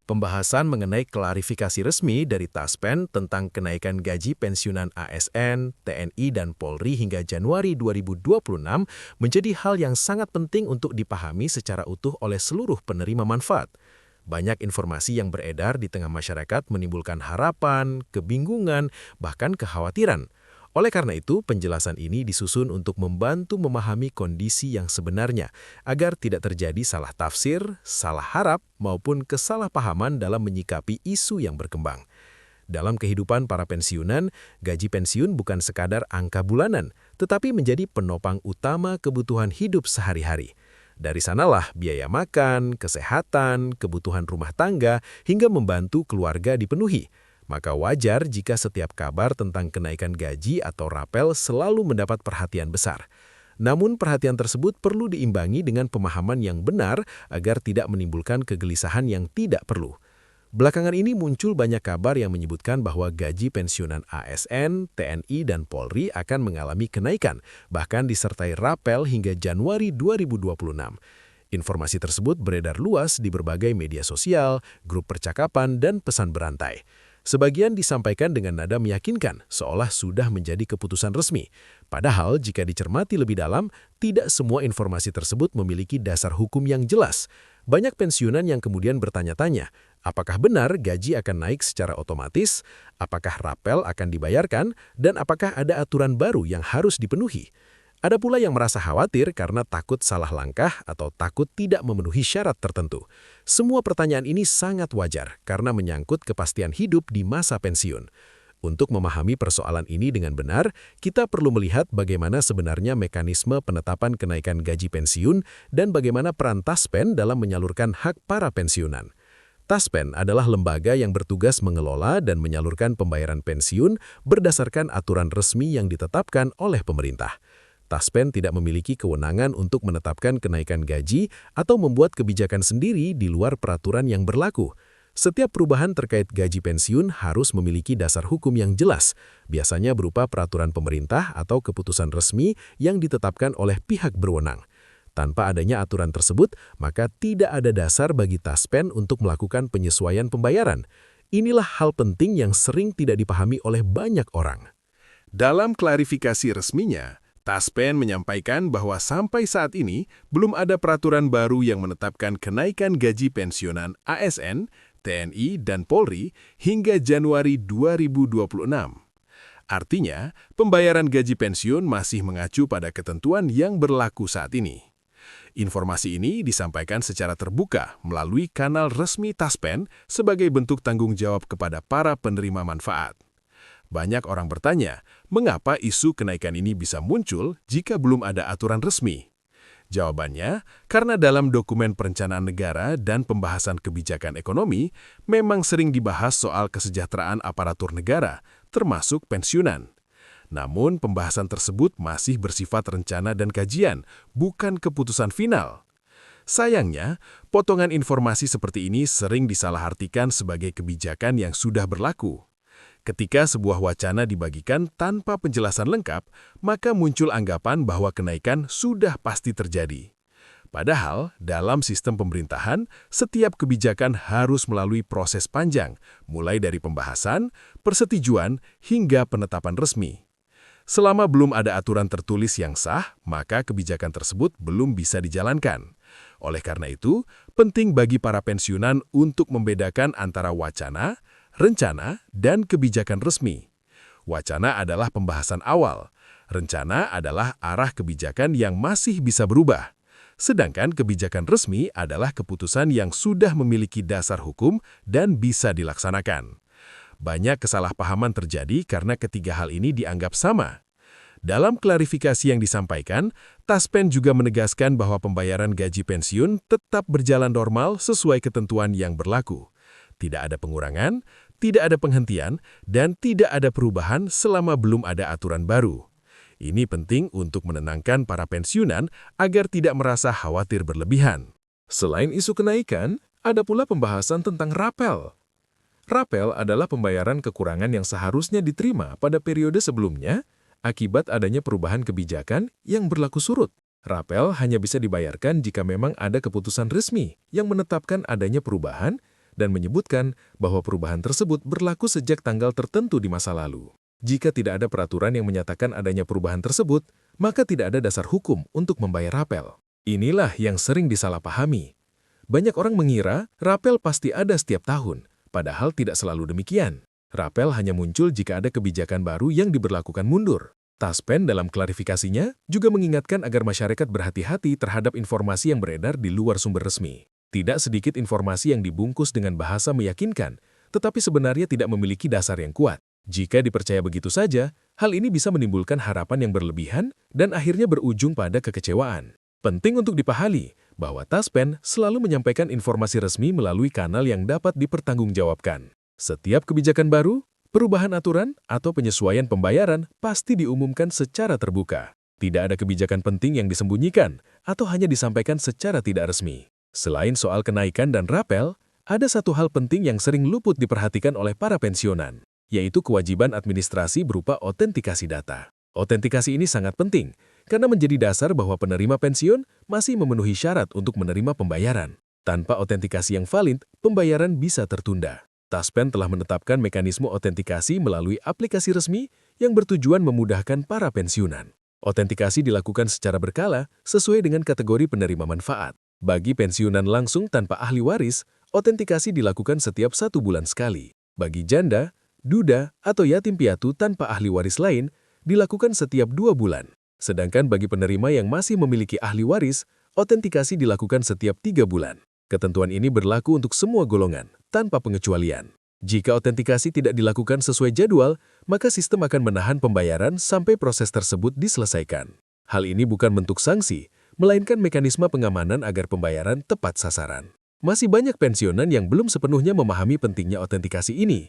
Pembahasan mengenai klarifikasi resmi dari Taspen tentang kenaikan gaji pensiunan ASN, TNI, dan Polri hingga Januari 2026 menjadi hal yang sangat penting untuk dipahami secara utuh oleh seluruh penerima manfaat. Banyak informasi yang beredar di tengah masyarakat menimbulkan harapan, kebingungan, bahkan kekhawatiran. Oleh karena itu, penjelasan ini disusun untuk membantu memahami kondisi yang sebenarnya, agar tidak terjadi salah tafsir, salah harap, maupun kesalahpahaman dalam menyikapi isu yang berkembang. Dalam kehidupan para pensiunan, gaji pensiun bukan sekadar angka bulanan, tetapi menjadi penopang utama kebutuhan hidup sehari-hari. Dari sanalah biaya makan, kesehatan, kebutuhan rumah tangga, hingga membantu keluarga dipenuhi. Maka wajar jika setiap kabar tentang kenaikan gaji atau rapel selalu mendapat perhatian besar. Namun perhatian tersebut perlu diimbangi dengan pemahaman yang benar agar tidak menimbulkan kegelisahan yang tidak perlu. Belakangan ini muncul banyak kabar yang menyebutkan bahwa gaji pensiunan ASN, TNI, dan Polri akan mengalami kenaikan, bahkan disertai rapel hingga Januari 2026. Informasi tersebut beredar luas di berbagai media sosial, grup percakapan, dan pesan berantai. Sebagian disampaikan dengan nada meyakinkan, seolah sudah menjadi keputusan resmi. Padahal, jika dicermati lebih dalam, tidak semua informasi tersebut memiliki dasar hukum yang jelas. Banyak pensiunan yang kemudian bertanya-tanya, apakah benar gaji akan naik secara otomatis, apakah rapel akan dibayarkan, dan apakah ada aturan baru yang harus dipenuhi. Ada pula yang merasa khawatir karena takut salah langkah atau takut tidak memenuhi syarat tertentu. Semua pertanyaan ini sangat wajar karena menyangkut kepastian hidup di masa pensiun. Untuk memahami persoalan ini dengan benar, kita perlu melihat bagaimana sebenarnya mekanisme penetapan kenaikan gaji pensiun dan bagaimana peran Taspen dalam menyalurkan hak para pensiunan. Taspen adalah lembaga yang bertugas mengelola dan menyalurkan pembayaran pensiun berdasarkan aturan resmi yang ditetapkan oleh pemerintah. Taspen tidak memiliki kewenangan untuk menetapkan kenaikan gaji atau membuat kebijakan sendiri di luar peraturan yang berlaku. Setiap perubahan terkait gaji pensiun harus memiliki dasar hukum yang jelas, biasanya berupa peraturan pemerintah atau keputusan resmi yang ditetapkan oleh pihak berwenang. Tanpa adanya aturan tersebut, maka tidak ada dasar bagi Taspen untuk melakukan penyesuaian pembayaran. Inilah hal penting yang sering tidak dipahami oleh banyak orang. Dalam klarifikasi resminya, Taspen menyampaikan bahwa sampai saat ini belum ada peraturan baru yang menetapkan kenaikan gaji pensiunan ASN, TNI, dan Polri hingga Januari 2026. Artinya, pembayaran gaji pensiun masih mengacu pada ketentuan yang berlaku saat ini. Informasi ini disampaikan secara terbuka melalui kanal resmi Taspen sebagai bentuk tanggung jawab kepada para penerima manfaat. Banyak orang bertanya, mengapa isu kenaikan ini bisa muncul jika belum ada aturan resmi? Jawabannya, karena dalam dokumen perencanaan negara dan pembahasan kebijakan ekonomi, memang sering dibahas soal kesejahteraan aparatur negara, termasuk pensiunan. Namun, pembahasan tersebut masih bersifat rencana dan kajian, bukan keputusan final. Sayangnya, potongan informasi seperti ini sering disalahartikan sebagai kebijakan yang sudah berlaku. Ketika sebuah wacana dibagikan tanpa penjelasan lengkap, maka muncul anggapan bahwa kenaikan sudah pasti terjadi. Padahal, dalam sistem pemerintahan, setiap kebijakan harus melalui proses panjang, mulai dari pembahasan, persetujuan, hingga penetapan resmi. Selama belum ada aturan tertulis yang sah, maka kebijakan tersebut belum bisa dijalankan. Oleh karena itu, penting bagi para pensiunan untuk membedakan antara wacana, rencana, dan kebijakan resmi. Wacana adalah pembahasan awal. Rencana adalah arah kebijakan yang masih bisa berubah. Sedangkan kebijakan resmi adalah keputusan yang sudah memiliki dasar hukum dan bisa dilaksanakan. Banyak kesalahpahaman terjadi karena ketiga hal ini dianggap sama. Dalam klarifikasi yang disampaikan, Taspen juga menegaskan bahwa pembayaran gaji pensiun tetap berjalan normal sesuai ketentuan yang berlaku. Tidak ada pengurangan, tidak ada penghentian, dan tidak ada perubahan selama belum ada aturan baru. Ini penting untuk menenangkan para pensiunan agar tidak merasa khawatir berlebihan. Selain isu kenaikan, ada pula pembahasan tentang rapel. Rapel adalah pembayaran kekurangan yang seharusnya diterima pada periode sebelumnya akibat adanya perubahan kebijakan yang berlaku surut. Rapel hanya bisa dibayarkan jika memang ada keputusan resmi yang menetapkan adanya perubahan dan menyebutkan bahwa perubahan tersebut berlaku sejak tanggal tertentu di masa lalu. Jika tidak ada peraturan yang menyatakan adanya perubahan tersebut, maka tidak ada dasar hukum untuk membayar rapel. Inilah yang sering disalahpahami. Banyak orang mengira rapel pasti ada setiap tahun, padahal tidak selalu demikian. Rapel hanya muncul jika ada kebijakan baru yang diberlakukan mundur. Taspen dalam klarifikasinya juga mengingatkan agar masyarakat berhati-hati terhadap informasi yang beredar di luar sumber resmi. Tidak sedikit informasi yang dibungkus dengan bahasa meyakinkan, tetapi sebenarnya tidak memiliki dasar yang kuat. Jika dipercaya begitu saja, hal ini bisa menimbulkan harapan yang berlebihan dan akhirnya berujung pada kekecewaan. Penting untuk dipahami bahwa Taspen selalu menyampaikan informasi resmi melalui kanal yang dapat dipertanggungjawabkan. Setiap kebijakan baru, perubahan aturan, atau penyesuaian pembayaran pasti diumumkan secara terbuka. Tidak ada kebijakan penting yang disembunyikan atau hanya disampaikan secara tidak resmi. Selain soal kenaikan dan rapel, ada satu hal penting yang sering luput diperhatikan oleh para pensiunan, yaitu kewajiban administrasi berupa autentikasi data. Autentikasi ini sangat penting, karena menjadi dasar bahwa penerima pensiun masih memenuhi syarat untuk menerima pembayaran. Tanpa autentikasi yang valid, pembayaran bisa tertunda. Taspen telah menetapkan mekanisme autentikasi melalui aplikasi resmi yang bertujuan memudahkan para pensiunan. Autentikasi dilakukan secara berkala sesuai dengan kategori penerima manfaat. Bagi pensiunan langsung tanpa ahli waris, autentikasi dilakukan setiap 1 bulan sekali. Bagi janda, duda, atau yatim piatu tanpa ahli waris lain, dilakukan setiap 2 bulan. Sedangkan bagi penerima yang masih memiliki ahli waris, autentikasi dilakukan setiap 3 bulan. Ketentuan ini berlaku untuk semua golongan, tanpa pengecualian. Jika autentikasi tidak dilakukan sesuai jadwal, maka sistem akan menahan pembayaran sampai proses tersebut diselesaikan. Hal ini bukan bentuk sanksi, melainkan mekanisme pengamanan agar pembayaran tepat sasaran. Masih banyak pensiunan yang belum sepenuhnya memahami pentingnya autentikasi ini.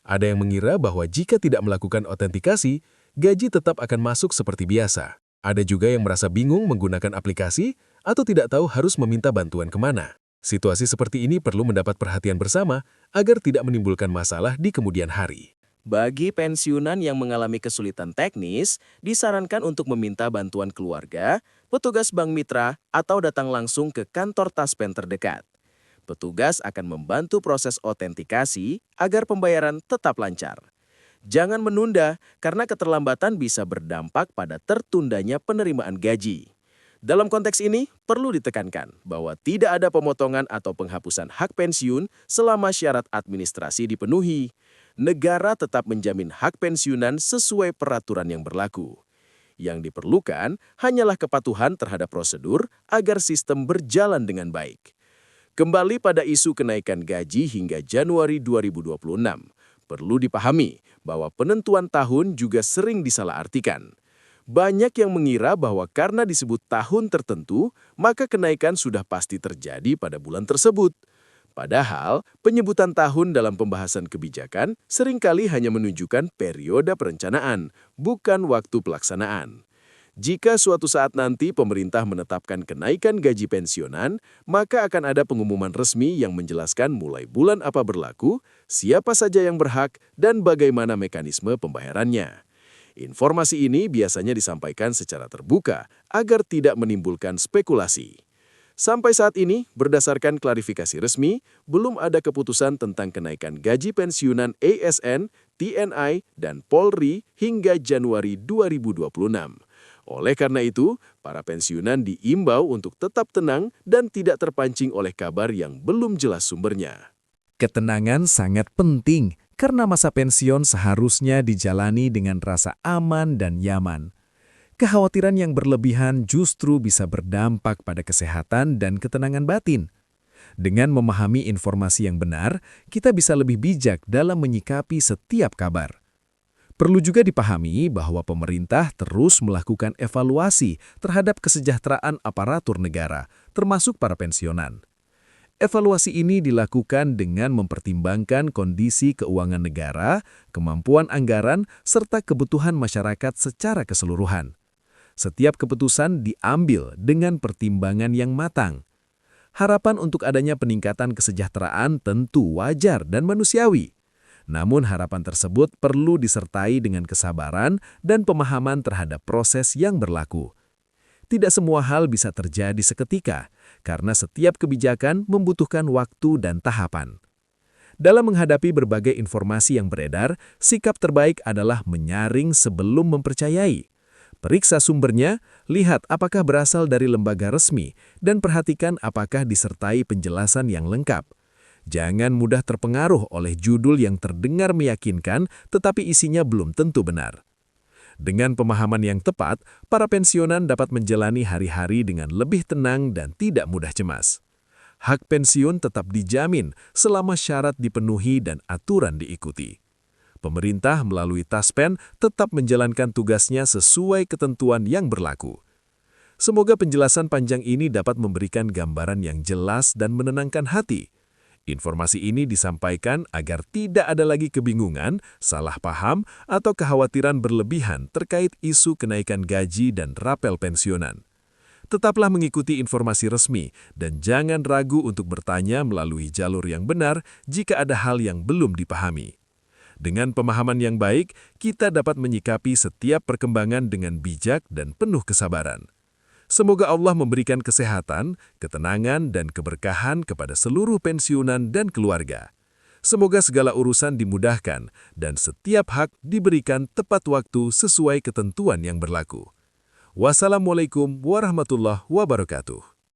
Ada yang mengira bahwa jika tidak melakukan autentikasi, gaji tetap akan masuk seperti biasa. Ada juga yang merasa bingung menggunakan aplikasi atau tidak tahu harus meminta bantuan kemana. Situasi seperti ini perlu mendapat perhatian bersama agar tidak menimbulkan masalah di kemudian hari. Bagi pensiunan yang mengalami kesulitan teknis, disarankan untuk meminta bantuan keluarga, petugas bank mitra, atau datang langsung ke kantor Taspen terdekat. Petugas akan membantu proses autentikasi agar pembayaran tetap lancar. Jangan menunda karena keterlambatan bisa berdampak pada tertundanya penerimaan gaji. Dalam konteks ini, perlu ditekankan bahwa tidak ada pemotongan atau penghapusan hak pensiun selama syarat administrasi dipenuhi. Negara tetap menjamin hak pensiunan sesuai peraturan yang berlaku. Yang diperlukan hanyalah kepatuhan terhadap prosedur agar sistem berjalan dengan baik. Kembali pada isu kenaikan gaji hingga Januari 2026, perlu dipahami bahwa penentuan tahun juga sering disalahartikan. Banyak yang mengira bahwa karena disebut tahun tertentu, maka kenaikan sudah pasti terjadi pada bulan tersebut. Padahal, penyebutan tahun dalam pembahasan kebijakan seringkali hanya menunjukkan periode perencanaan, bukan waktu pelaksanaan. Jika suatu saat nanti pemerintah menetapkan kenaikan gaji pensiunan, maka akan ada pengumuman resmi yang menjelaskan mulai bulan apa berlaku, siapa saja yang berhak, dan bagaimana mekanisme pembayarannya. Informasi ini biasanya disampaikan secara terbuka agar tidak menimbulkan spekulasi. Sampai saat ini, berdasarkan klarifikasi resmi, belum ada keputusan tentang kenaikan gaji pensiunan ASN, TNI, dan Polri hingga Januari 2026. Oleh karena itu, para pensiunan diimbau untuk tetap tenang dan tidak terpancing oleh kabar yang belum jelas sumbernya. Ketenangan sangat penting karena masa pensiun seharusnya dijalani dengan rasa aman dan nyaman. Kekhawatiran yang berlebihan justru bisa berdampak pada kesehatan dan ketenangan batin. Dengan memahami informasi yang benar, kita bisa lebih bijak dalam menyikapi setiap kabar. Perlu juga dipahami bahwa pemerintah terus melakukan evaluasi terhadap kesejahteraan aparatur negara, termasuk para pensiunan. Evaluasi ini dilakukan dengan mempertimbangkan kondisi keuangan negara, kemampuan anggaran, serta kebutuhan masyarakat secara keseluruhan. Setiap keputusan diambil dengan pertimbangan yang matang. Harapan untuk adanya peningkatan kesejahteraan tentu wajar dan manusiawi. Namun harapan tersebut perlu disertai dengan kesabaran dan pemahaman terhadap proses yang berlaku. Tidak semua hal bisa terjadi seketika, karena setiap kebijakan membutuhkan waktu dan tahapan. Dalam menghadapi berbagai informasi yang beredar, sikap terbaik adalah menyaring sebelum mempercayai. Periksa sumbernya, lihat apakah berasal dari lembaga resmi, dan perhatikan apakah disertai penjelasan yang lengkap. Jangan mudah terpengaruh oleh judul yang terdengar meyakinkan tetapi isinya belum tentu benar. Dengan pemahaman yang tepat, para pensiunan dapat menjalani hari-hari dengan lebih tenang dan tidak mudah cemas. Hak pensiun tetap dijamin selama syarat dipenuhi dan aturan diikuti. Pemerintah melalui Taspen tetap menjalankan tugasnya sesuai ketentuan yang berlaku. Semoga penjelasan panjang ini dapat memberikan gambaran yang jelas dan menenangkan hati. Informasi ini disampaikan agar tidak ada lagi kebingungan, salah paham, atau kekhawatiran berlebihan terkait isu kenaikan gaji dan rapel pensiunan. Tetaplah mengikuti informasi resmi dan jangan ragu untuk bertanya melalui jalur yang benar jika ada hal yang belum dipahami. Dengan pemahaman yang baik, kita dapat menyikapi setiap perkembangan dengan bijak dan penuh kesabaran. Semoga Allah memberikan kesehatan, ketenangan, dan keberkahan kepada seluruh pensiunan dan keluarga. Semoga segala urusan dimudahkan dan setiap hak diberikan tepat waktu sesuai ketentuan yang berlaku. Wassalamualaikum warahmatullahi wabarakatuh.